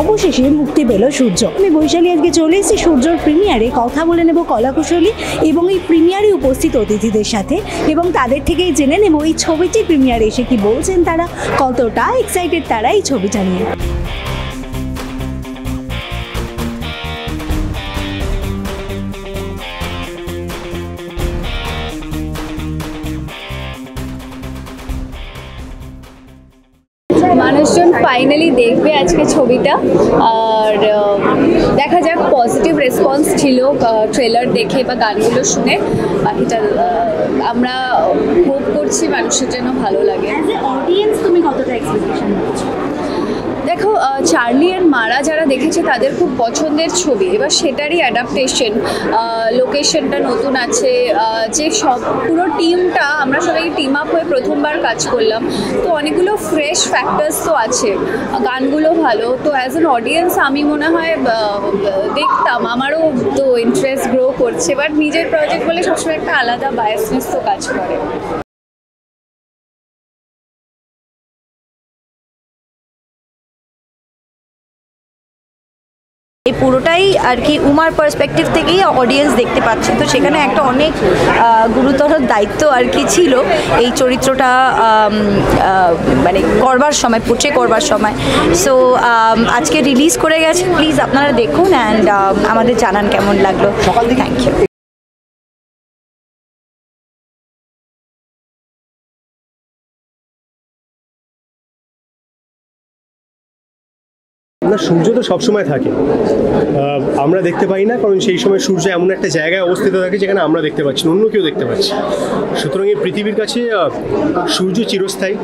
অবশেষে মুক্তি পেল সূর্য। আমি বৈশালী আজকে চলে এসেছি সূর্যর প্রিমিয়ারে, কথা বলে নেব কলাকুশলী এবং এই প্রিমিয়ারে উপস্থিত অতিথিদের সাথে এবং তাদের থেকেই জেনে নেব এই ছবিটি প্রিমিয়ারে এসে কি বলছেন তারা, কতটা এক্সাইটেড তারা এই ছবিটা নিয়ে। মানুষজন ফাইনালি দেখবে আজকে ছবিটা, আর দেখা যাক পজিটিভ রেসপন্স ছিল ট্রেলার দেখে বা গানগুলো শুনে। বাকিটা আমরা হোপ করছি মানুষের জন্য ভালো লাগে। অ্যাজ এ অডিয়েন্স তুমি কতটা এক্সপেকটেশন করছো? দেখো, চার্লি অ্যান্ড মারা যারা দেখেছে তাদের খুব পছন্দের ছবি, এবার সেটারই অ্যাডাপ্টেশন, লোকেশনটা নতুন আছে, যে সব পুরো টিমটা আমরা সবাই টিম আপ হয়ে প্রথমবার কাজ করলাম, তো অনেকগুলো ফ্রেশ ফ্যাক্টার্স তো আছে, গানগুলো ভালো, তো অ্যাজ অ্যান অডিয়েন্স আমি মনে হয় দেখতাম, আমারও তো ইন্টারেস্ট গ্রো করছে, বাট নিজের প্রজেক্ট বলে সবসময় একটা আলাদা বায়াসনেস তো কাজ করে। এই পুরোটাই আর কি উমার পার্সপেক্টিভ থেকেই অডিয়েন্স দেখতে পাচ্ছে, তো সেখানে একটা অনেক গুরুতর দায়িত্ব আর কি ছিল এই চরিত্রটা মানে করবার সময়, পোট্রে করবার সময়। সো আজকে রিলিজ করে গেছে, প্লিজ আপনারা দেখুন অ্যান্ড আমাদের জানান কেমন লাগলো। Thank you. না, সূর্য তো সবসময় থাকে, আমরা দেখতে পাই না, কারণ সেই সময় সূর্য এমন একটা জায়গায় অবস্থিত থাকে যেখানে আমরা দেখতে পাচ্ছি না, অন্য কেউ দেখতে পাচ্ছি। সুতরাং এই পৃথিবীর কাছে সূর্য চিরস্থায়ী।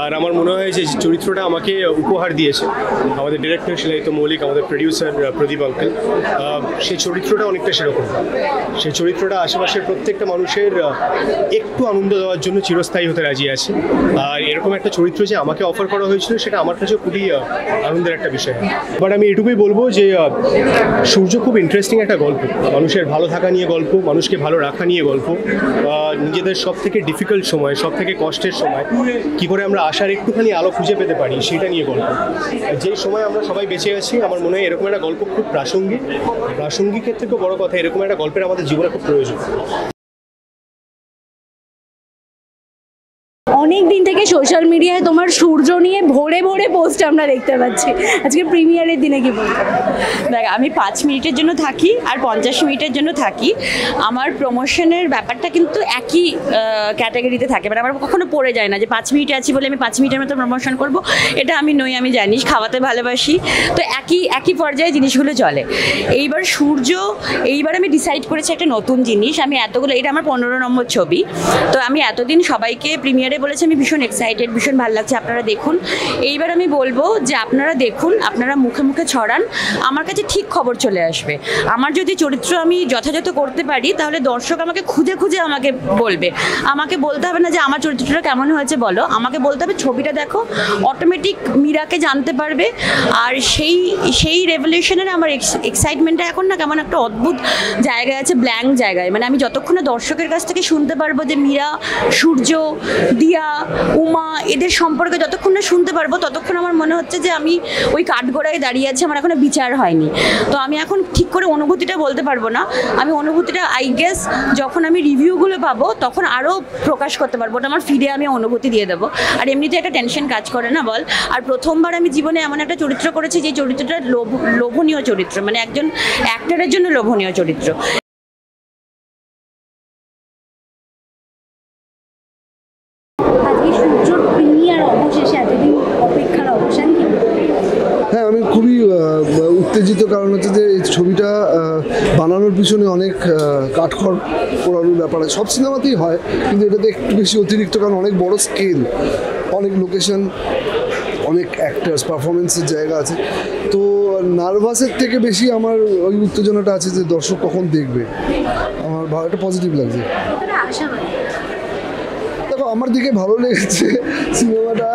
আর আমার মনে হয় যে চরিত্রটা আমাকে উপহার দিয়েছে আমাদের ডিরেক্টর শিলাইত মৌলিক, আমাদের প্রডিউসার প্রদীপ আঙ্কেল, সেই চরিত্রটা অনেকটা সেরকম। সেই চরিত্রটা আশেপাশের প্রত্যেকটা মানুষের একটু আনন্দ দেওয়ার জন্য চিরস্থায়ী হতে রাজি আছে। আর এরকম একটা চরিত্র যে আমাকে অফার করা হয়েছিল সেটা আমার কাছে খুবই আনন্দের একটা বিষয়। বাট আমি এটুকুই বলবো যে সূর্য খুব ইন্টারেস্টিং একটা গল্প, মানুষের ভালো থাকা নিয়ে গল্প, মানুষকে ভালো রাখা নিয়ে গল্প, নিজেদের সব থেকে ডিফিকাল্ট সময়, সব থেকে কষ্টের সময় কী করে আমরা আশার একটুখানি আলো খুঁজে পেতে পারি সেটা নিয়ে গল্প। যেই সময় আমরা সবাই বেঁচে আছি, আমার মনে হয় এরকম একটা গল্প খুব প্রাসঙ্গিকের থেকেও বড় কথা, এরকম একটা গল্পের আমাদের জীবনে খুব প্রয়োজন। অনেক দিন থেকে সোশ্যাল মিডিয়ায় তোমার সূর্য নিয়ে ভরে ভরে পোস্ট আমরা দেখতে পাচ্ছি, আজকে প্রিমিয়ারের দিনে কি বলবো? দেখ, আমি 5 মিনিটের জন্য থাকি আর 50 মিনিটের জন্য থাকি। আমার প্রমোশনের ব্যাপারটা কিন্তু একই ক্যাটাগরিতে থাকে, মানে আমার কখনো পড়ে যায় না যে 5 মিনিটে আছি বলে আমি 5 মিনিটের মতো প্রমোশন করব, এটা আমি নই। আমি জানিস খাওয়াতে ভালোবাসি, তো একই পর্যায়ে জিনিসগুলো চলে। এইবার সূর্য, এইবার আমি ডিসাইড করেছি একটা নতুন জিনিস। আমি এতগুলো, এটা আমার 15 নম্বর ছবি, তো আমি এতদিন সবাইকে প্রিমিয়ারে বলেছি আমি ভীষণ এক্সাইটেড, ভীষণ ভালো লাগছে, আপনারা দেখুন। এইবার আমি বলবো যে আপনারা দেখুন, আপনারা মুখে মুখে ছড়ান, আমার কাছে ঠিক খবর চলে আসবে। আমার যদি চরিত্র আমি যথাযথ করতে পারি তাহলে দর্শক আমাকে খুঁজে খুঁজে আমাকে বলবে। আমাকে বলতে হবে না যে আমার চরিত্রটা কেমন হয়েছে বলো, আমাকে বলতে হবে ছবিটা দেখো, অটোমেটিক মীরাকে জানতে পারবে। আর সেই রেভলিউশনের আমার এক্সাইটমেন্টটা এখন না কেমন একটা অদ্ভুত জায়গায় আছে, ব্ল্যাঙ্ক জায়গায়। মানে আমি যতক্ষণ দর্শকের কাছ থেকে শুনতে পারবো যে মীরা, সূর্য, দিয়া, উমা এদের সম্পর্কে যতক্ষণ না শুনতে পারবো ততক্ষণ আমার মনে হচ্ছে যে আমি ওই কাঠগড়ায় দাঁড়িয়ে আছি, আমার এখনো বিচার হয়নি। তো আমি এখন ঠিক করে অনুভূতিটা বলতে পারবো না। আমি অনুভূতিটা আই গেস যখন আমি রিভিউগুলো পাবো তখন আরও প্রকাশ করতে পারবো, ওটা আমার ফিরে আমি অনুভূতি দিয়ে দেবো। আর এমনিতে একটা টেনশন কাজ করে না বল। আর প্রথমবার আমি জীবনে এমন একটা চরিত্র করেছি যে চরিত্রটা লোভনীয় চরিত্র, মানে একজন অ্যাক্টরের জন্য লোভনীয় চরিত্র। হ্যাঁ, আমি খুবই উত্তেজিত, কারণ হচ্ছে যে এই ছবিটা বানানোর পিছনে অনেক কাঠখড় পোড়ানোর ব্যাপার আছে। সব সিনেমাতেই হয়, কিন্তু এটাতে একটু বেশি অতিরিক্ত, কারণ অনেক বড় স্কেল, অনেক লোকেশন, অনেক অ্যাক্টার্স, পারফরমেন্সের জায়গা আছে। তো নার্ভাসের থেকে বেশি আমার ওই উত্তেজনাটা আছে যে দর্শক কখন দেখবে। আমার একটা পজিটিভ লাগছে। দেখো, আমার দিকে ভালো লেগেছে সিনেমাটা,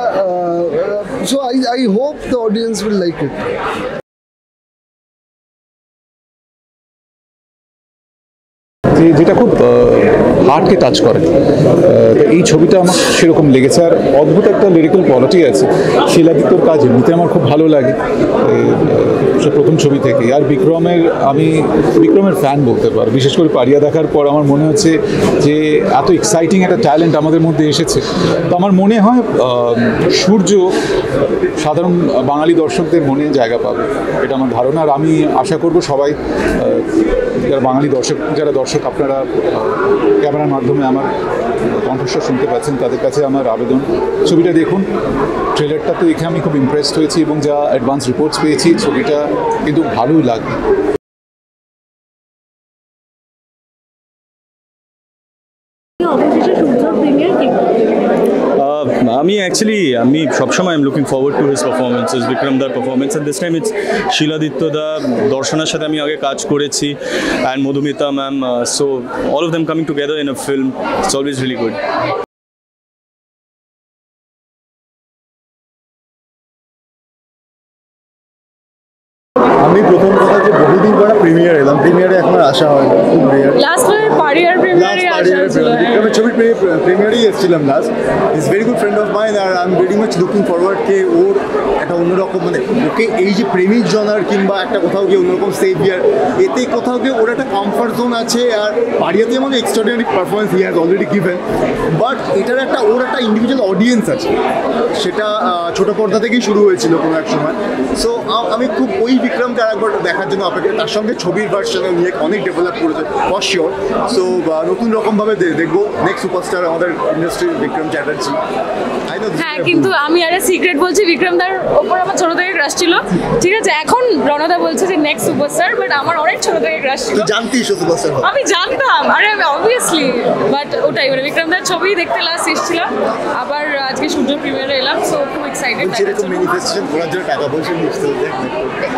so I hope the audience will like it. যেটা খুব হার্টকে টাচ করে। তো এই ছবিটা আমার সেরকম লেগেছে, আর অদ্ভুত একটা লিরিক্যাল কোয়ালিটি আছে। শিলাদিত্যর কাজ এমনিতে আমার খুব ভালো লাগে প্রথম ছবি থেকে। আর আমি বিক্রমের ফ্যান বলতে পারি, বিশেষ করে পারিয়া দেখার পর আমার মনে হচ্ছে যে এত এক্সাইটিং একটা ট্যালেন্ট আমাদের মধ্যে এসেছে। তো আমার মনে হয় সূর্য সাধারণ বাঙালি দর্শকদের মনে জায়গা পাবে, এটা আমার ধারণা। আর আমি আশা করব সবাই যারা বাঙালি দর্শক আপনারা ক্যামেরার মাধ্যমে আমার কণ্ঠস্বর শুনতে পাচ্ছেন, তাদের কাছে আমার আবেদন, ছবিটা দেখুন। ট্রেলারটা তো দেখে আমি খুব ইমপ্রেসড হয়েছি এবং যা অ্যাডভান্স রিপোর্টস পেয়েছি, ছবিটা কিন্তু ভালোই লাগবে। আমি সবসময় I am looking forward to his performances, Bikram দার performance, and this time it's Shiladitya da, দর্শনার সাথে আমি আগে কাজ করেছি, and Madhumita ma'am, so all of them coming together in a film, it's always really good. আমি প্রথম কথা যে বহুদিন পর প্রিমিয়ারে এখন আসা হয় না, খুব রেয়ার। লাস্ট পারিয়ার প্রিমিয়ারে আসা ছিল, বিক্রমের ছবির প্রিমিয়ারেই এসেছিলাম last. Is very good friend of mine, আর I am very much looking forward কে ওর একটা অন্যরকম, মানে ওকে এই যে প্রেমিক জনার কিংবা একটা কোথাও গিয়ে অন্যরকম সেভিয়ার, এতে কোথাও গিয়ে ওর একটা কমফর্ট জোন আছে। আর পারিয়াতে আমাকে extraordinary performance he has already given, but এটার ওর একটা ইন্ডিভিজুয়াল অডিয়েন্স আছে, সেটা ছোটো পর্দা থেকেই শুরু হয়েছিল কোনো এক সময়। সো আমি খুব ওই বিক্রমকে আরেকবার দেখার জন্য অপেক্ষা। তার সঙ্গে ছবির ভার্সনে নিয়ে অনেক ডেভেলপ করেছে ফর শিওর। সো নতুন রকমভাবে দেখবো নেক্সট সুপারস্টার আমাদের ইন্ডাস্ট্রির বিক্রম চ্যাটার্জি। হ্যাঁ, কিন্তু আমি একটা সিক্রেট বলছি, বিক্রমদার ওপর আমার ছোট থেকে ক্রাশ ছিল, ঠিক আছে? এখন রণদা বলছে যে নেক্সট সুপারস্টার, বাট আমার অনেক ছোট থেকে ক্রাশ ছিল। জানতিস সুপারস্টার? আমি জানতাম, আরে অবভিয়াসলি, বাট ওটাই মানে বিক্রমদার ছবি দেখতে লাস্ট এসেছিলাম, আবার আজকে সূর্য প্রিমিয়ারে এলাম, সো খুব এক্সাইটেড। যেরকম ম্যানিফেস্টেশন করার জন্য টাকা পয়সা নিচ্ছে,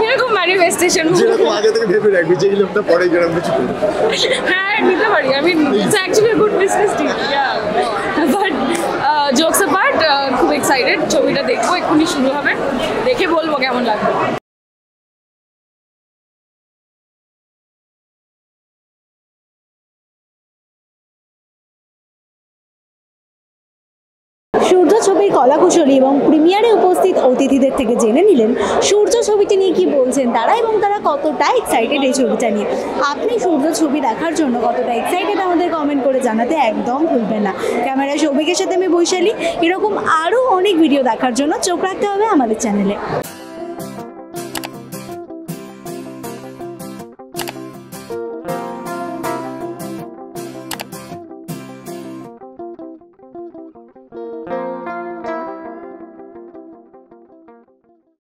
এরকম ম্যানিফেস্টেশন যেরকম আগে থেকে ভেবে রাখবি যে এই লোকটা পরে গেলাম কিছু করবে। হ্যাঁ, নিতে পারি। I mean it's actually good business team, but jokes apart, খুব এক্সাইটেড। ছবিটা দেখবো, এক্ষুনি শুরু হবে, দেখে বলবো কেমন লাগবে। সূর্য ছবির কলাকুশলী এবং প্রিমিয়ারে উপস্থিত অতিথিদের থেকে জেনে নিলেন সূর্য ছবিটি নিয়ে কি বলছেন তারা, এবং তারা কতটা এক্সাইটেড এই ছবিটা নিয়ে। আপনি সূর্য ছবি দেখার জন্য কতটা এক্সাইটেড আমাদের কমেন্ট করে জানাতে একদম ভুলবেন না। ক্যামেরা সৌভিকের সাথে আমি বৈশালী। এরকম আরও অনেক ভিডিও দেখার জন্য চোখ রাখতে হবে আমাদের চ্যানেলে।